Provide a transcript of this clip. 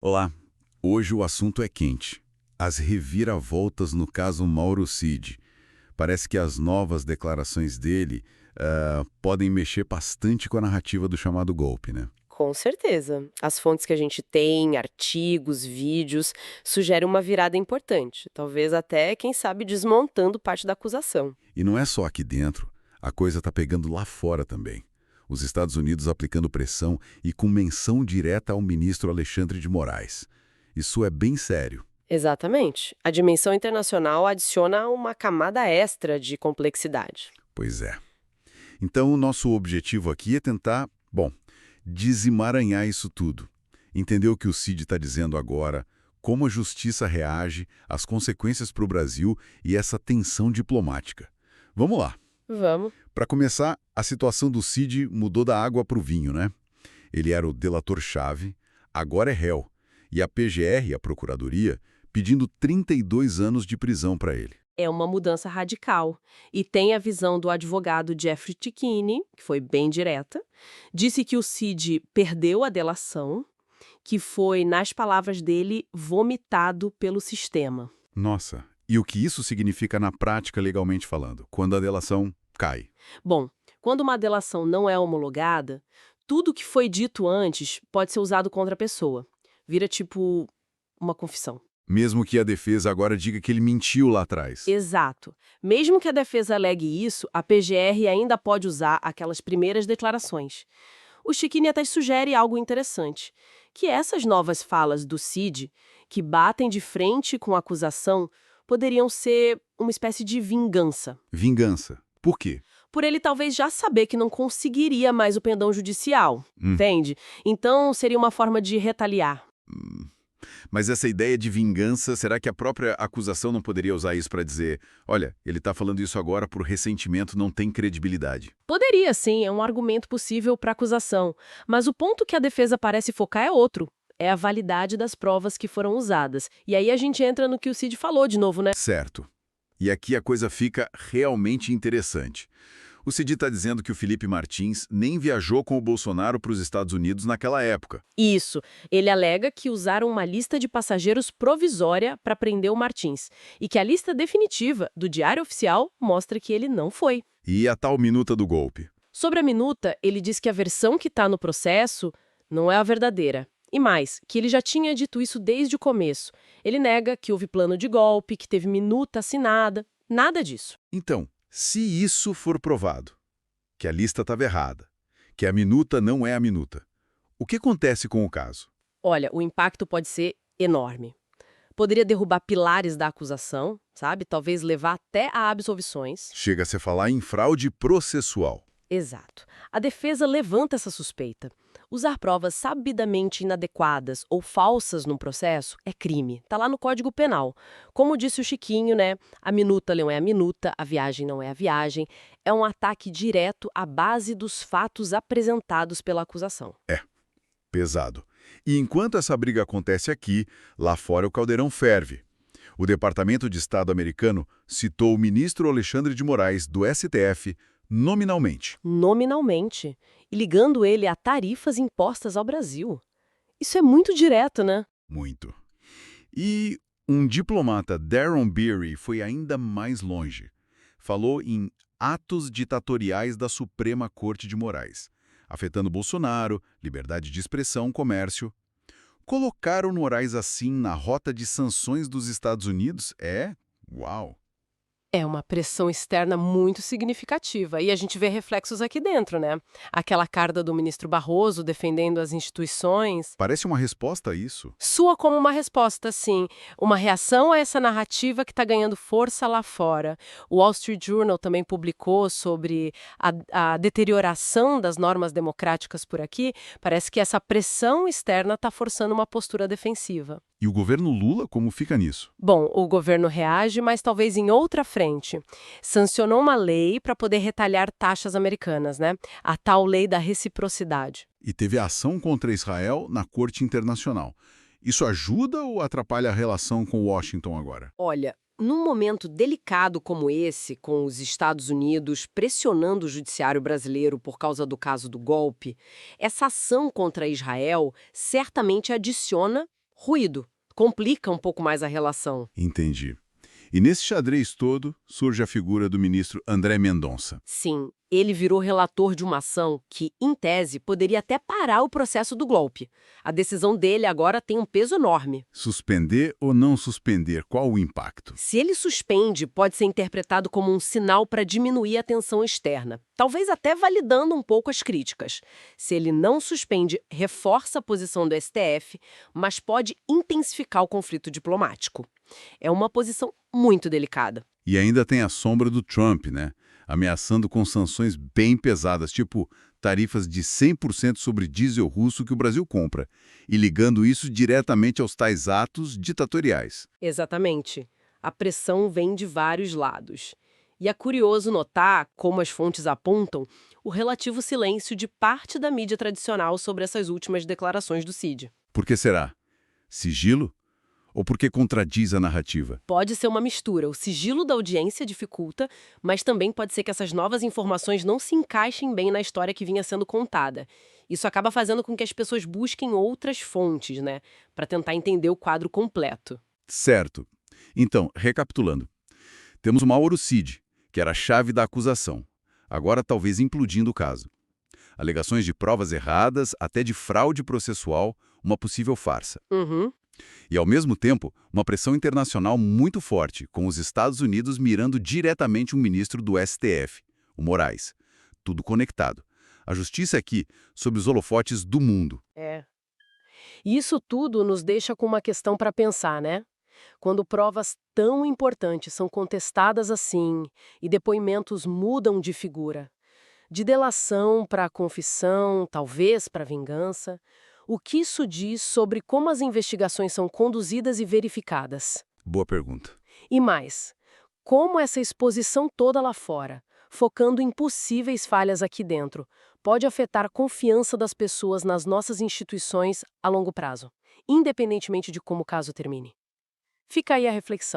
Olá, hoje o assunto é quente. As reviravoltas no caso Mauro Cid. Parece que as novas declarações dele podem mexer bastante com a narrativa do chamado golpe, né? Com certeza. As fontes que a gente tem, artigos, vídeos, sugerem uma virada importante. Talvez até, quem sabe, desmontando parte da acusação. E não é só aqui dentro, a coisa está pegando lá fora também. Os Estados Unidos aplicando pressão e com menção direta ao ministro Alexandre de Moraes. Isso é bem sério. Exatamente. A dimensão internacional adiciona uma camada extra de complexidade. Pois é. Então, o nosso objetivo aqui é tentar, bom, desemaranhar isso tudo. Entender o que o Cid está dizendo agora, como a justiça reage, as consequências para o Brasil e essa tensão diplomática. Vamos lá. Vamos. Para começar, a situação do Cid mudou da água para o vinho, né? Ele era o delator-chave, agora é réu. E a PGR, a Procuradoria, pedindo 32 anos de prisão para ele. É uma mudança radical. E tem a visão do advogado Jeffrey Tchicchini, que foi bem direta. Disse que o Cid perdeu a delação, que foi, nas palavras dele, vomitado pelo sistema. Nossa, e o que isso significa na prática legalmente falando, quando a delação cai? Bom, quando uma delação não é homologada, tudo que foi dito antes pode ser usado contra a pessoa. Vira tipo uma confissão. Mesmo que a defesa agora diga que ele mentiu lá atrás. Exato. Mesmo que a defesa alegue isso, a PGR ainda pode usar aquelas primeiras declarações. O Chiquini até sugere algo interessante, que essas novas falas do Cid, que batem de frente com a acusação, poderiam ser uma espécie de vingança. Vingança. Por quê? Por ele talvez já saber que não conseguiria mais o pendão judicial, entende? Então seria uma forma de retaliar. Mas essa ideia de vingança, será que a própria acusação não poderia usar isso para dizer, olha, ele está falando isso agora por ressentimento, não tem credibilidade? Poderia, sim, é um argumento possível para acusação, mas o ponto que a defesa parece focar é outro. É a validade das provas que foram usadas. E aí a gente entra no que o Cid falou de novo, né? Certo. E aqui a coisa fica realmente interessante. O Cid está dizendo que o Felipe Martins nem viajou com o Bolsonaro para os Estados Unidos naquela época. Isso. Ele alega que usaram uma lista de passageiros provisória para prender o Martins e que a lista definitiva do Diário Oficial mostra que ele não foi. E a tal minuta do golpe? Sobre a minuta, ele diz que a versão que está no processo não é a verdadeira. E mais, que ele já tinha dito isso desde o começo. Ele nega que houve plano de golpe, que teve minuta assinada, nada disso. Então, se isso for provado, que a lista estava errada, que a minuta não é a minuta, o que acontece com o caso? Olha, o impacto pode ser enorme. Poderia derrubar pilares da acusação, sabe? Talvez levar até a absolvições. Chega-se a falar em fraude processual. Exato. A defesa levanta essa suspeita. Usar provas sabidamente inadequadas ou falsas num processo é crime. Tá lá no Código Penal. Como disse o Chiquinho, né? A minuta não é a minuta, a viagem não é a viagem. É um ataque direto à base dos fatos apresentados pela acusação. Pesado. E enquanto essa briga acontece aqui, lá fora o caldeirão ferve. O Departamento de Estado americano citou o ministro Alexandre de Moraes, do STF, nominalmente. Nominalmente. E ligando ele a tarifas impostas ao Brasil. Isso é muito direto, né? Muito. E um diplomata, Darren Beery, foi ainda mais longe. Falou em atos ditatoriais da Suprema Corte de Moraes, afetando Bolsonaro, liberdade de expressão, comércio. Colocar o Moraes assim na rota de sanções dos Estados Unidos é... Uau! É uma pressão externa muito significativa. E a gente vê reflexos aqui dentro, né? Aquela carta do ministro Barroso defendendo as instituições. Parece uma resposta a isso. Soa como uma resposta, sim. Uma reação a essa narrativa que está ganhando força lá fora. O Wall Street Journal também publicou sobre a deterioração das normas democráticas por aqui. Parece que essa pressão externa está forçando uma postura defensiva. E o governo Lula, como fica nisso? Bom, o governo reage, mas talvez em outra frente. Sancionou uma lei para poder retalhar taxas americanas, né? A tal lei da reciprocidade. E teve ação contra Israel na Corte Internacional. Isso ajuda ou atrapalha a relação com Washington agora? Olha, num momento delicado como esse, com os Estados Unidos pressionando o judiciário brasileiro por causa do caso do golpe, essa ação contra Israel certamente adiciona Ruído. Complica um pouco mais a relação. Entendi. E nesse xadrez todo surge a figura do ministro André Mendonça. Sim, ele virou relator de uma ação que, em tese, poderia até parar o processo do golpe. A decisão dele agora tem um peso enorme. Suspender ou não suspender, qual o impacto? Se ele suspende, pode ser interpretado como um sinal para diminuir a tensão externa, talvez até validando um pouco as críticas. Se ele não suspende, reforça a posição do STF, mas pode intensificar o conflito diplomático. É uma posição muito delicada. E ainda tem a sombra do Trump, né? Ameaçando com sanções bem pesadas, tipo tarifas de 100% sobre diesel russo que o Brasil compra, e ligando isso diretamente aos tais atos ditatoriais. Exatamente. A pressão vem de vários lados. E é curioso notar, como as fontes apontam, o relativo silêncio de parte da mídia tradicional sobre essas últimas declarações do Cid. Por que será? Sigilo? Ou porque contradiz a narrativa? Pode ser uma mistura. O sigilo da audiência dificulta, mas também pode ser que essas novas informações não se encaixem bem na história que vinha sendo contada. Isso acaba fazendo com que as pessoas busquem outras fontes, né, para tentar entender o quadro completo. Certo. Então, recapitulando. Temos o Mauro Cid, que era a chave da acusação, agora talvez implodindo o caso. Alegações de provas erradas, até de fraude processual, uma possível farsa. Uhum. E, ao mesmo tempo, uma pressão internacional muito forte, com os Estados Unidos mirando diretamente um ministro do STF, o Moraes. Tudo conectado. A justiça aqui, sob os holofotes do mundo. É. E isso tudo nos deixa com uma questão para pensar, né? Quando provas tão importantes são contestadas assim e depoimentos mudam de figura, de delação para confissão, talvez para vingança, o que isso diz sobre como as investigações são conduzidas e verificadas? Boa pergunta. E mais, como essa exposição toda lá fora, focando em possíveis falhas aqui dentro, pode afetar a confiança das pessoas nas nossas instituições a longo prazo, independentemente de como o caso termine? Fica aí a reflexão.